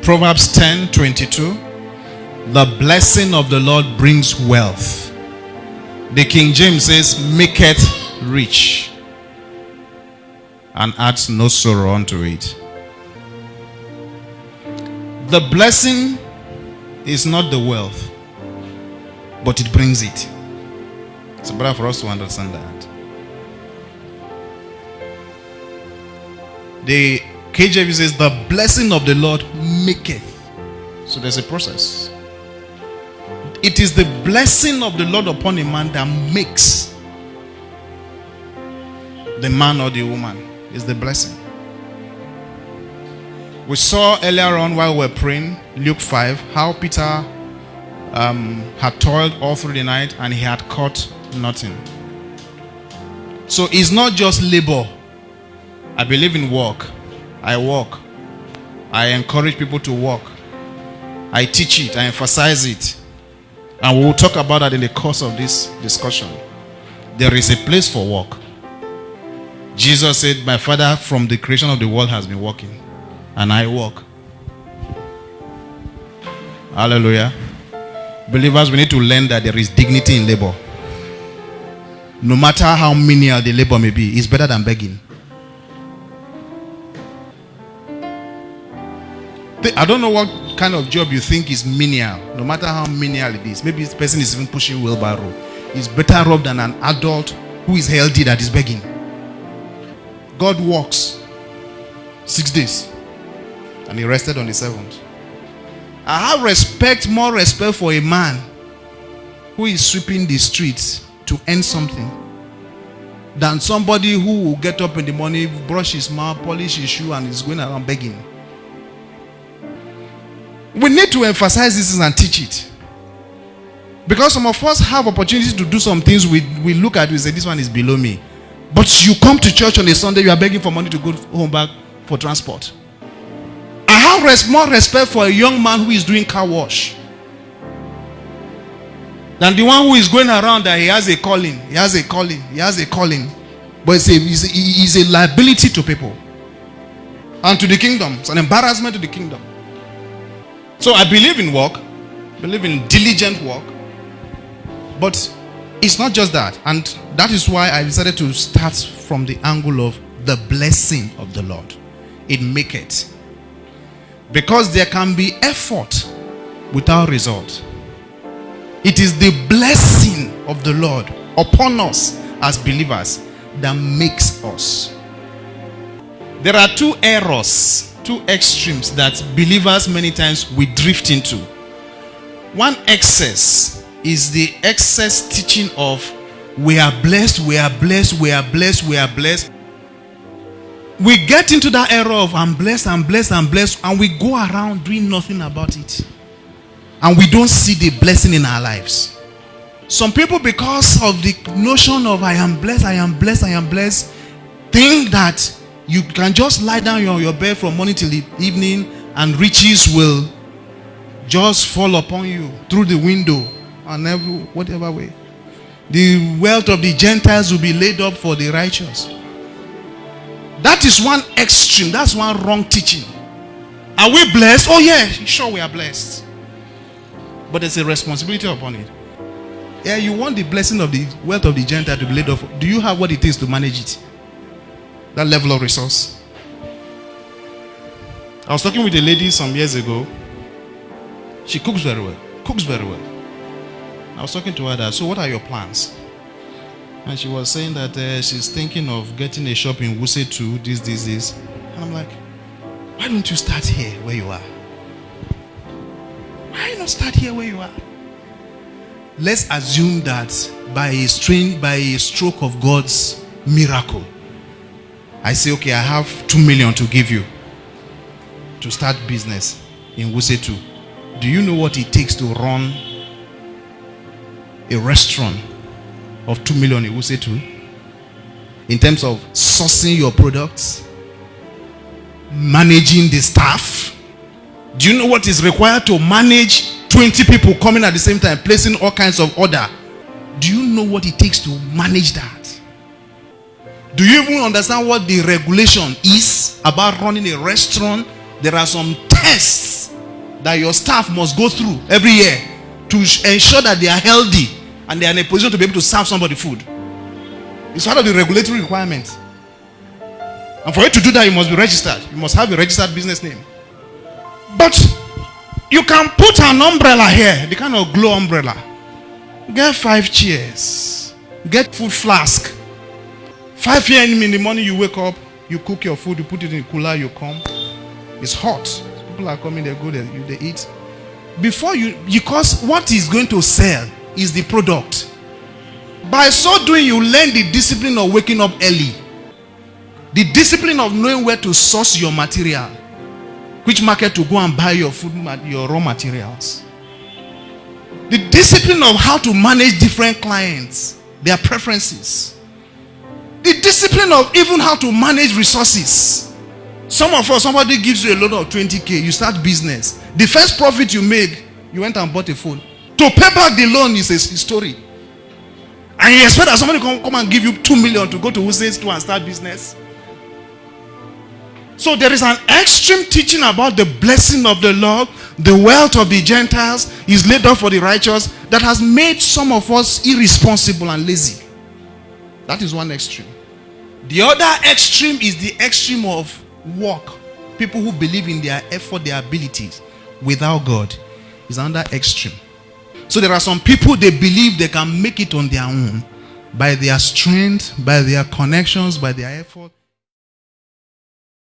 Proverbs 10:22. The blessing of the Lord brings wealth. The King James says, maketh rich, and adds no sorrow unto it. The blessing is not the wealth, but it brings it. It's better for us to understand that. The KJV says, the blessing of the Lord maketh. So there's a process. It is the blessing of the Lord upon a man that makes the man or the woman. Is the blessing. We saw earlier on while we were praying, Luke 5, how Peter had toiled all through the night and he had caught nothing. So it's not just labor. I believe in work. I work. I encourage people to work. I teach it. I emphasize it. And we will talk about that in the course of this discussion. There is a place for work. Jesus said, my Father from the creation of the world has been working, and I work. Hallelujah. Believers, we need to learn that there is dignity in labor. No matter how menial the labor may be, it's better than begging. I don't know what kind of job you think is menial. No matter how menial it is. Maybe this person is even pushing wheelbarrow. It's better off than an adult who is healthy that is begging. God works 6 days and he rested on the 7th. I have more respect for a man who is sweeping the streets to earn something than somebody who will get up in the morning, brush his mouth, polish his shoe, and is going around begging. We need to emphasize this and teach it. Because some of us have opportunities to do some things we look at, we say, this one is below me. But you come to church on a Sunday, you are begging for money to go home back for transport. I have more respect for a young man who is doing car wash than the one who is going around that he has a calling. He has a calling. But it's a liability to people and to the kingdom. It's an embarrassment to the kingdom. So I believe in work, believe in diligent work. But it's not just that. And that is why I decided to start from the angle of the blessing of the Lord. It maketh. Because there can be effort without result. It is the blessing of the Lord upon us as believers that makes us. There are two errors, two extremes that believers many times we drift into. One excess is the excess teaching of we are blessed, we are blessed, we are blessed, we are blessed. We get into that error of I'm blessed, I'm blessed, I'm blessed, and we go around doing nothing about it. And we don't see the blessing in our lives. Some people, because of the notion of I am blessed, I am blessed, I am blessed, think that you can just lie down on your bed from morning till the evening and riches will just fall upon you through the window and whatever way. The wealth of the Gentiles will be laid up for the righteous. That is one extreme. That's one wrong teaching. Are we blessed? Oh yeah, sure we are blessed. But there's a responsibility upon it. Yeah, you want the blessing of the wealth of the Gentile to be laid up. Do you have what it takes to manage it? That level of resource. I was talking with a lady some years ago. She cooks very well. I was talking to her that, so what are your plans? And she was saying that she's thinking of getting a shop in Wuse 2, this. And I'm like, why don't you start here where you are? Why not start here where you are? Let's assume that by a stroke of God's miracle, I say, okay, I have 2 million to give you to start business in Wuse 2. Do you know what it takes to run a restaurant of 2 million in Wuse 2? In terms of sourcing your products, managing the staff. Do you know what is required to manage 20 people coming at the same time, placing all kinds of order? Do you know what it takes to manage that? Do you even understand what the regulation is about running a restaurant? There are some tests that your staff must go through every year to ensure that they are healthy and they are in a position to be able to serve somebody food. It's part of the regulatory requirement. And for you to do that, you must be registered. You must have a registered business name. But you can put an umbrella here, the kind of glow umbrella. Get 5 chairs. Get food flask. 5 a.m. in the morning, you wake up, you cook your food, you put it in the cooler, you come. It's hot. People are coming, they go there, they eat. Because what is going to sell is the product. By so doing, you learn the discipline of waking up early. The discipline of knowing where to source your material. Which market to go and buy your food, your raw materials. The discipline of how to manage different clients, their preferences. The discipline of even how to manage resources. Some of us, somebody gives you a loan of 20K, you start business. The first profit you make, you went and bought a phone. To pay back the loan is a story. And you expect that somebody come and give you 2 million to go to Hussein store and start business. So there is an extreme teaching about the blessing of the Lord, the wealth of the Gentiles is laid up for the righteous, that has made some of us irresponsible and lazy. That is one extreme. The other extreme is the extreme of work. People who believe in their effort, their abilities without God is another extreme. So there are some people, they believe they can make it on their own by their strength, by their connections, by their effort.